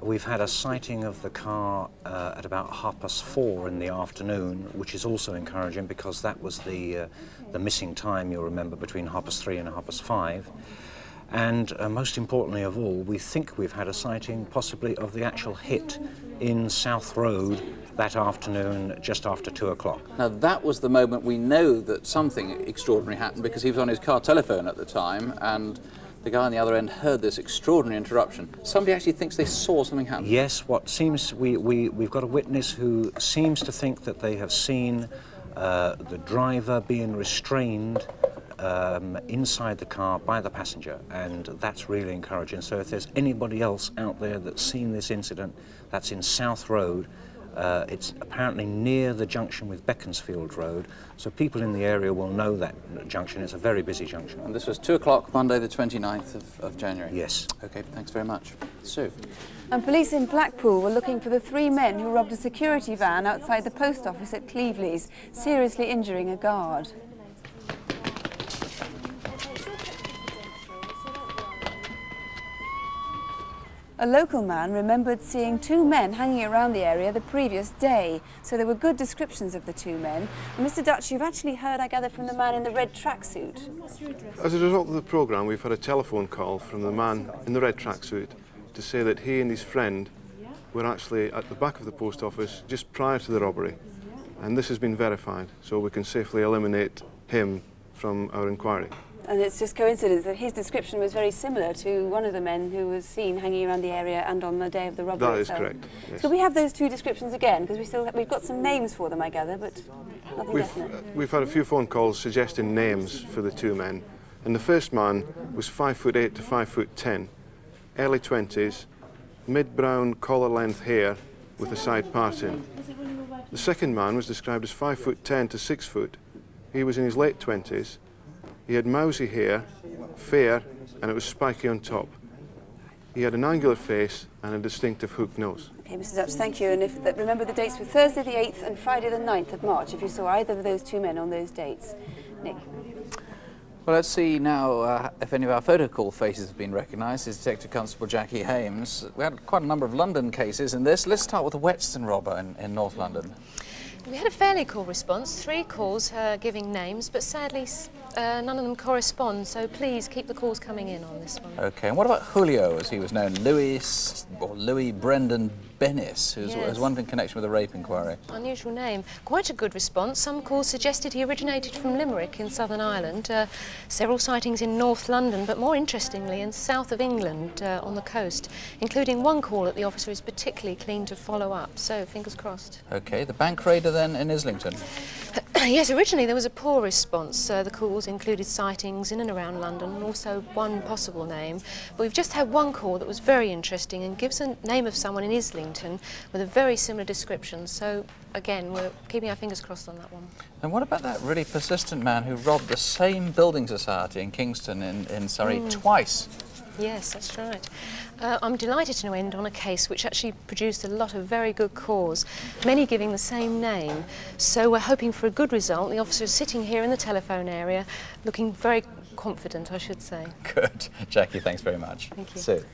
We've had a sighting of the car at about 4:30 in the afternoon, which is also encouraging because that was the missing time, you'll remember, between 3:30 and 5:30. And most importantly of all, we think we've had a sighting possibly of the actual hit in South Road that afternoon, just after 2 o'clock. Now that was the moment we know that something extraordinary happened, because he was on his car telephone at the time and the guy on the other end heard this extraordinary interruption. Somebody actually thinks they saw something happen. Yes, what seems, we've got a witness who seems to think that they have seen the driver being restrained inside the car by the passenger, and that's really encouraging. So if there's anybody else out there that's seen this incident, that's in South Road. It's apparently near the junction with Beaconsfield Road, so people in the area will know that junction. It's a very busy junction. And this was 2 o'clock, Monday the 29th of January? Yes. OK, thanks very much. Sue? And police in Blackpool were looking for the 3 men who robbed a security van outside the post office at Cleveleys, seriously injuring a guard. A local man remembered seeing 2 men hanging around the area the previous day, so there were good descriptions of the 2 men. And Mr. Dutch, you've actually heard, I gather, from the man in the red tracksuit. As a result of the programme, we've had a telephone call from the man in the red tracksuit to say that he and his friend were actually at the back of the post office just prior to the robbery. And this has been verified, so we can safely eliminate him from our inquiry. And it's just coincidence that his description was very similar to one of the men who was seen hanging around the area and on the day of the robbery. That is correct, yes. So we have those 2 descriptions again, because we've got some names for them, I gather, but nothing definite. We've had a few phone calls suggesting names for the 2 men, and the first man was 5'8" to 5'10", early 20s, mid-brown collar-length hair with a side parting. The second man was described as 5'10" to 6 foot. He was in his late 20s. He had mousy hair, fair, and it was spiky on top. He had an angular face and a distinctive hooked nose. OK, Mr. Dutch, thank you. And remember the dates were Thursday the 8th and Friday the 9th of March, if you saw either of those 2 men on those dates. Nick? Well, let's see now if any of our photo call faces have been recognised. This is Detective Constable Jackie Eyam. We had quite a number of London cases in this. Let's start with the Whetstone robber in North London. We had a fairly cool response, 3 calls giving names, but sadly none of them correspond, so please keep the calls coming in on this one. OK, and what about Julio, as he was known, Louis Brendan Bennis, who's one in connection with a rape inquiry? Unusual name. Quite a good response. Some calls suggested he originated from Limerick in Southern Ireland, several sightings in North London, but more interestingly in south of England on the coast, including one call that the officer is particularly keen to follow up, so fingers crossed. OK, the bank raider then in Islington? Yes, originally there was a poor response. The calls included sightings in and around London and also one possible name. But we've just had one call that was very interesting and gives a name of someone in Islington with a very similar description. So, again, we're keeping our fingers crossed on that one. And what about that really persistent man who robbed the same building society in Kingston in Surrey twice? Yes, that's right. I'm delighted to end on a case which actually produced a lot of very good calls, many giving the same name. So we're hoping for a good result. The officer is sitting here in the telephone area, looking very confident, I should say. Good. Jackie, thanks very much. Thank you. Sue.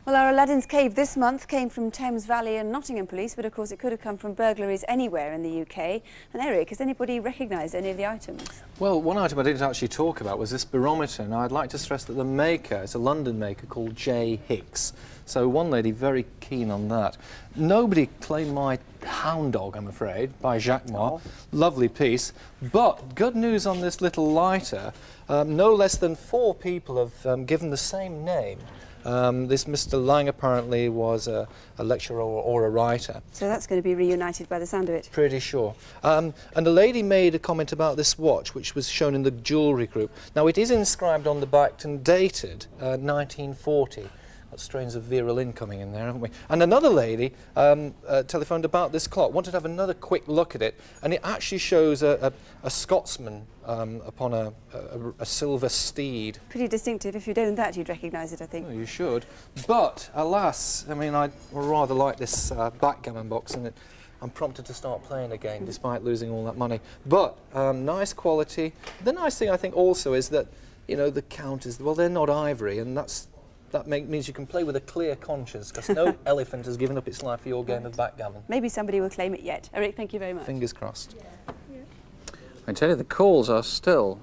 Well, our Aladdin's Cave this month came from Thames Valley and Nottingham Police, but of course it could have come from burglaries anywhere in the UK. And Eric, has anybody recognised any of the items? Well, one item I didn't actually talk about was this barometer. Now, I'd like to stress that the maker is a London maker called J. Hicks. So one lady very keen on that. Nobody claimed my hound dog, I'm afraid, by Jacques Moir. Lovely piece. But good news on this little lighter. No less than 4 people have given the same name. This Mr. Lang apparently was a lecturer or a writer. So that's going to be reunited by the sound of it. Pretty sure. And a lady made a comment about this watch, which was shown in the jewellery group. Now, it is inscribed on the back and dated 1940. Got strains of Vera Lynn coming in there, haven't we? And another lady telephoned about this clock, wanted to have another quick look at it, and it actually shows a Scotsman upon a silver steed. Pretty distinctive. If you'd owned that, you'd recognise it, I think. Well, you should. But, alas, I mean, I rather like this backgammon box, and I'm prompted to start playing again, despite losing all that money. But, nice quality. The nice thing, I think, also is that, you know, the counters, well, they're not ivory, and that means you can play with a clear conscience, because no elephant has given up its life for your game of backgammon. Maybe somebody will claim it yet. Eric, thank you very much. Fingers crossed. I can tell you the calls are still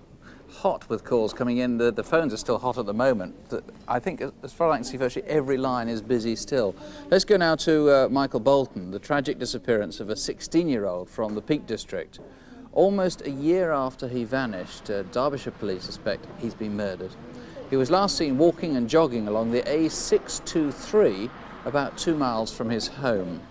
hot with calls coming in. The phones are still hot at the moment. I think, as far as I can see, virtually every line is busy still. Let's go now to Michael Bolton, the tragic disappearance of a 16-year-old from the Peak District. Almost a year after he vanished, Derbyshire police suspect he's been murdered. He was last seen walking and jogging along the A623 about 2 miles from his home.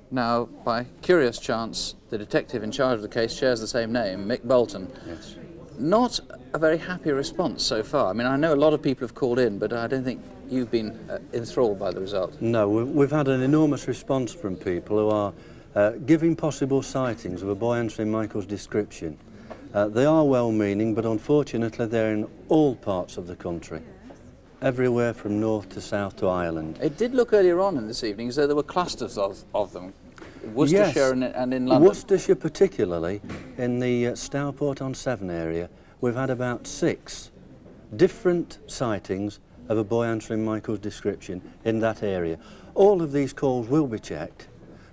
Now, by curious chance, the detective in charge of the case shares the same name, Mick Bolton. Yes. Not a very happy response so far. I mean, I know a lot of people have called in, but I don't think you've been enthralled by the result. No, we've had an enormous response from people who are giving possible sightings of a boy answering Michael's description. They are well-meaning, but unfortunately they're in all parts of the country. Everywhere from north to south to Ireland. It did look earlier on in this evening as though there were clusters of them. Worcestershire and in London. Worcestershire particularly, in the Stourport-on-Severn area, we've had about 6 different sightings of a boy answering Michael's description in that area. All of these calls will be checked,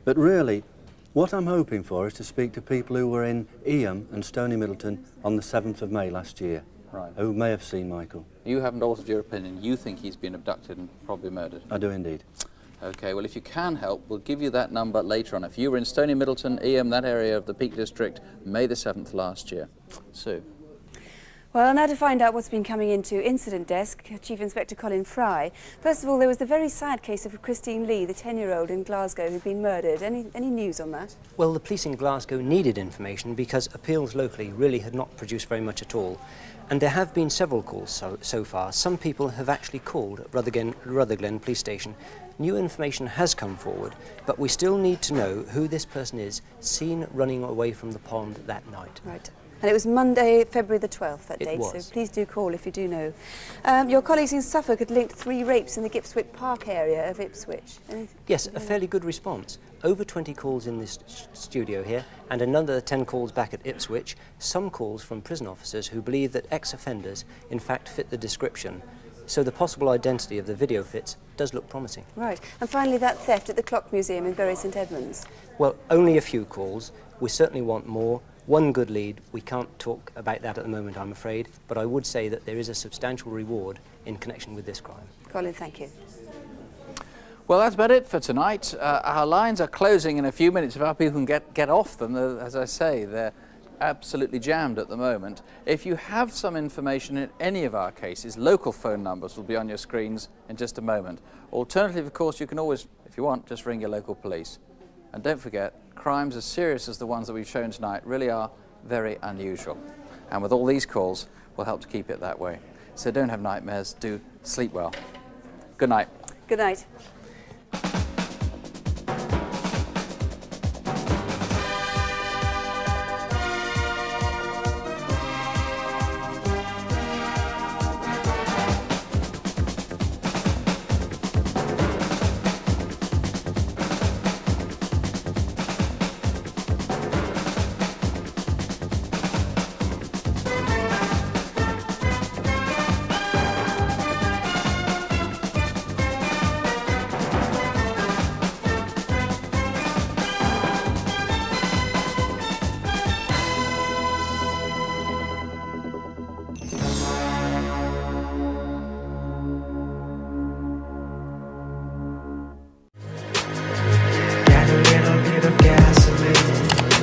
but really what I'm hoping for is to speak to people who were in Eyam and Stony Middleton on the 7th of May last year, right, who may have seen Michael. You haven't altered your opinion. You think he's been abducted and probably murdered. I do indeed. OK, well, if you can help, we'll give you that number later on. If you were in Stony Middleton, Eyam, that area of the Peak District, May the 7th last year. Sue. Well, now to find out what's been coming into Incident Desk, Chief Inspector Colin Fry. First of all, there was the very sad case of Christine Lee, the 10-year-old in Glasgow who'd been murdered. Any news on that? Well, the police in Glasgow needed information because appeals locally really had not produced very much at all. And there have been several calls so far. Some people have actually called at Rutherglen Police Station. New information has come forward, but we still need to know who this person is seen running away from the pond that night. Right. And it was Monday, February the 12th, that date, was. so please do call if you do know. Your colleagues in Suffolk had linked 3 rapes in the Gipswick Park area of Ipswich. Yes, a fairly good response. Over 20 calls in this studio here, and another 10 calls back at Ipswich. Some calls from prison officers who believe that ex-offenders in fact fit the description. So the possible identity of the video fits does look promising. Right. And finally, that theft at the Clock Museum in Bury St Edmunds. Well, only a few calls. We certainly want more. One good lead. We can't talk about that at the moment, I'm afraid, but I would say that there is a substantial reward in connection with this crime. Colin, thank you. Well, that's about it for tonight. Our lines are closing in a few minutes. If our people can get off them, as I say, they're absolutely jammed at the moment. If you have some information in any of our cases, local phone numbers will be on your screens in just a moment. Alternatively, of course, you can always, if you want, just ring your local police. And don't forget, crimes as serious as the ones that we've shown tonight really are very unusual. And with all these calls, we'll help to keep it that way. So don't have nightmares, do sleep well. Good night. Good night.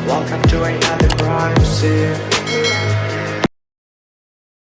Welcome to another crime scene.